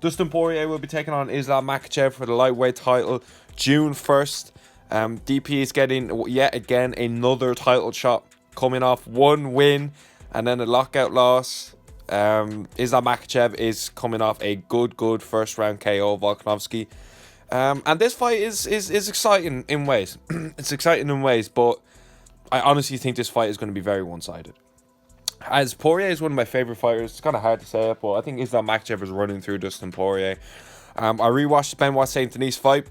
Dustin Poirier will be taking on Islam Makhachev for the lightweight title June 1st. DP is getting yet again another title shot, coming off one win and then a lockout loss. Islam Makhachev is coming off a good first round KO of Volkanovski. And this fight is exciting in ways. It's exciting in ways, but I honestly think this fight is going to be very one-sided. As Poirier is one of my favorite fighters, it's kind of hard to say it, but I think Islam Makhachev is running through Dustin Poirier. I rewatched the Benoit Saint Denis fight,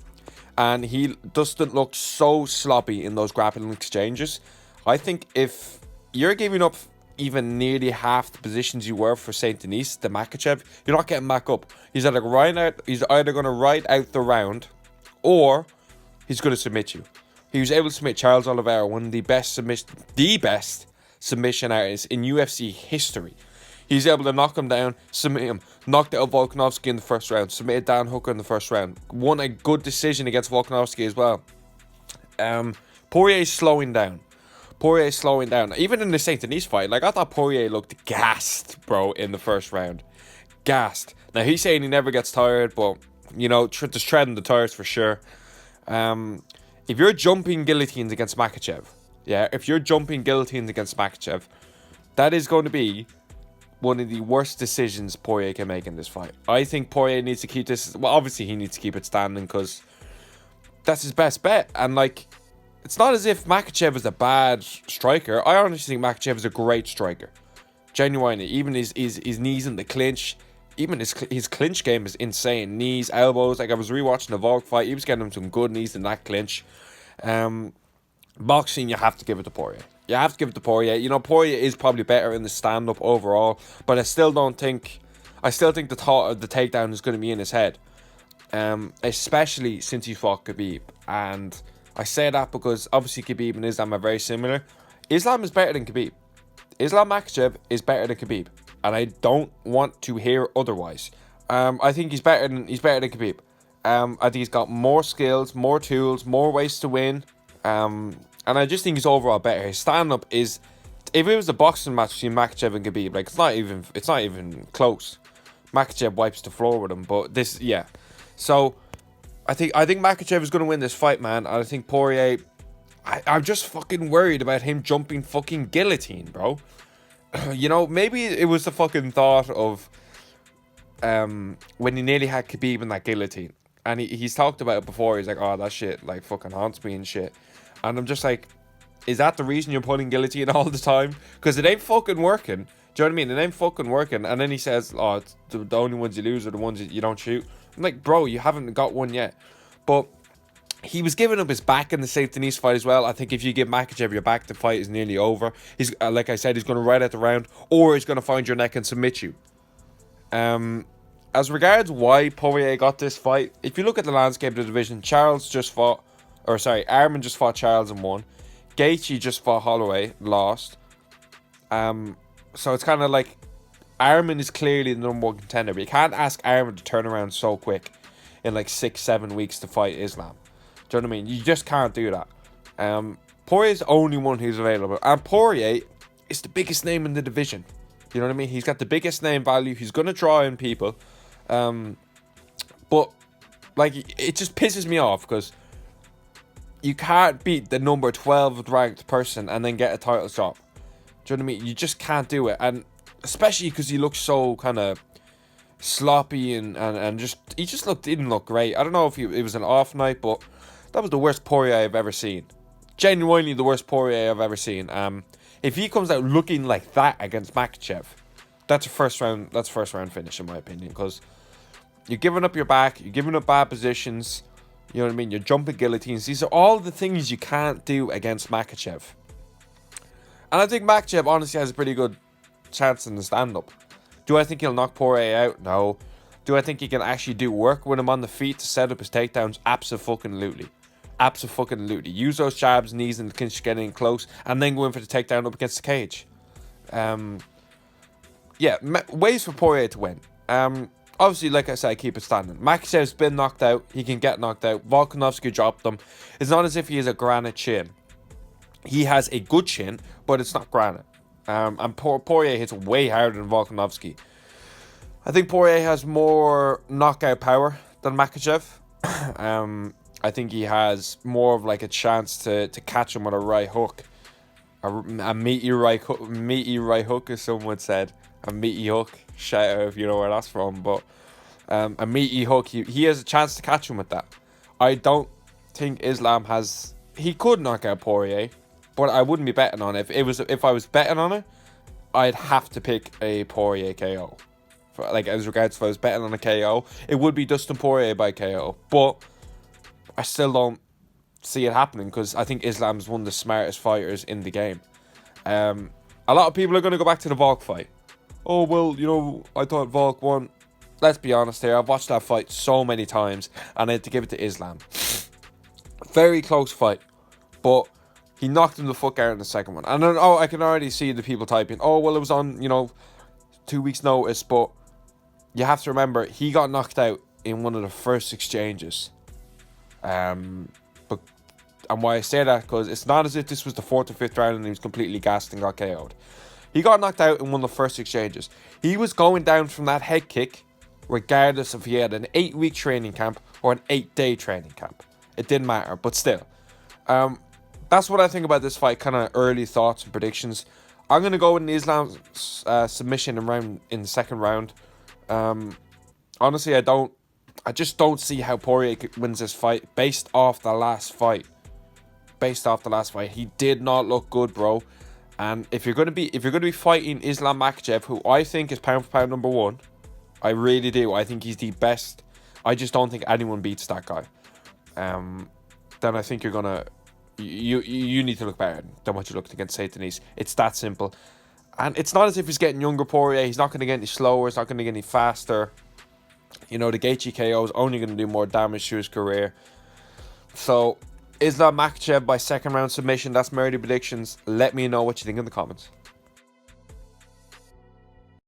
and Dustin looked so sloppy in those grappling exchanges. I think if you're giving up even nearly half the positions you were for Saint Denis, the Makhachev, you're not getting back up. He's either going to ride out the round, or he's going to submit you. He was able to submit Charles Oliveira, one of the best submission artists in UFC history. He's able to knock him down, submit him, knocked out Volkanovski in the first round, submitted Dan Hooker in the first round, won a good decision against Volkanovski as well. Poirier's slowing down. Even in the Saint Denis fight, I thought Poirier looked gassed, bro, in the first round. Gassed. Now, he's saying he never gets tired, but, just treading the tires for sure. If you're jumping guillotines against Makhachev, that is going to be one of the worst decisions Poirier can make in this fight. I think Poirier needs to keep this... Well, obviously, he needs to keep it standing because that's his best bet. And, it's not as if Makhachev is a bad striker. I honestly think Makhachev is a great striker. Genuinely. Even his knees in the clinch. Even his clinch game is insane. Knees, elbows. I was rewatching the Volk fight. He was getting him some good knees in that clinch. Boxing, you have to give it to Poirier. Poirier is probably better in the stand-up overall. But I still think the thought of the takedown is going to be in his head. Especially since he fought Khabib. And I say that because obviously Khabib and Islam are very similar. Islam is better than Khabib. Islam Makhachev is better than Khabib, and I don't want to hear otherwise. I think he's better than Khabib. I think he's got more skills, more tools, more ways to win. And I just think he's overall better. His stand-up is, if it was a boxing match between Makhachev and Khabib, it's not even close. Makhachev wipes the floor with him, but this, yeah. So I think Makhachev is going to win this fight, man. And I think Poirier, I'm just fucking worried about him jumping fucking guillotine, bro. Maybe it was the fucking thought of when he nearly had Khabib in that guillotine. And he's talked about it before. He's like, oh, that shit, fucking haunts me and shit. And I'm just like, is that the reason you're putting guillotine all the time? Because it ain't fucking working. Do you know what I mean? It ain't fucking working. And then he says, oh, it's the only ones you lose are the ones you don't shoot. I'm like, bro, you haven't got one yet. But he was giving up his back in the Saint Denis fight as well. I think if you give Makhachev your back, the fight is nearly over. He's like I said, he's going to ride out the round, or he's going to find your neck and submit you. As regards why Poirier got this fight, if you look at the landscape of the division, Arman just fought Charles and won. Gaethje just fought Holloway, lost. So it's kind of like Arman is clearly the number one contender, but you can't ask Arman to turn around so quick in 6-7 weeks to fight Islam. Do you know what I mean? You just can't do that. Poirier's the only one who's available, and Poirier is the biggest name in the division. You know what I mean? He's got the biggest name value. He's going to draw in people. But it just pisses me off because you can't beat the number 12 ranked person and then get a title shot. Do you know what I mean? You just can't do it. And especially because he looks so kind of sloppy and he just didn't look great. I don't know if it was an off night, but that was the worst Poirier I've ever seen. Genuinely the worst Poirier I've ever seen. If he comes out looking like that against Makhachev, that's a first round finish in my opinion, because you're giving up your back, you're giving up bad positions, you know what I mean, you're jumping guillotines. These are all the things you can't do against Makhachev. And I think Makhachev honestly has a pretty good chance in the stand-up. Do I think he'll knock Poirier out? No. Do I think he can actually do work with him on the feet to set up his takedowns? Absolutely. Absolutely. Use those jabs, knees, and the clinch to get in close, and then go in for the takedown up against the cage. Ways for Poirier to win. Obviously, like I said, keep it standing. Makhachev's been knocked out. He can get knocked out. Volkanovski dropped him. It's not as if he has a granite chin. He has a good chin, but it's not granite. And Poirier hits way harder than Volkanovski. I think Poirier has more knockout power than Makhachev. I think he has more of like a chance to catch him with a right hook. A meaty right hook, as someone said. A meaty hook. Shout out if you know where that's from. But a meaty hook, he has a chance to catch him with that. I don't think Islam has... He could knock out Poirier, but I wouldn't be betting on it. If I was betting on it, I'd have to pick a Poirier KO. Like, as regards if I was betting on a KO, it would be Dustin Poirier by KO. But I still don't see it happening because I think Islam's one of the smartest fighters in the game. A lot of people are going to go back to the Volk fight. Oh, well, you know, I thought Volk won. Let's be honest here. I've watched that fight so many times, and I had to give it to Islam. Very close fight, but he knocked him the fuck out in the second one. And then, I can already see the people typing, oh, well, it was on, 2 weeks' notice, but you have to remember, he got knocked out in one of the first exchanges. And why I say that, because it's not as if this was the 4th or 5th round and he was completely gassed and got KO'd. He got knocked out in one of the first exchanges. He was going down from that head kick, regardless if he had an 8-week training camp or an 8-day training camp. It didn't matter, but still. That's what I think about this fight, kind of early thoughts and predictions. I'm going to go with an Islam submission in the second round. Honestly, I just don't see how Poirier wins this fight based off the last fight. He did not look good, bro. And if you're gonna be fighting Islam Makhachev, who I think is pound for pound number 1, I really do. I think he's the best. I just don't think anyone beats that guy. Then I think you're gonna you need to look better than what you looked against Satanis. It's that simple. And it's not as if he's getting younger, Poirier. He's not going to get any slower. He's not going to get any faster. The Gaethje KO is only going to do more damage to his career. So, Islam Makhachev by second round submission. That's my early predictions. Let me know what you think in the comments.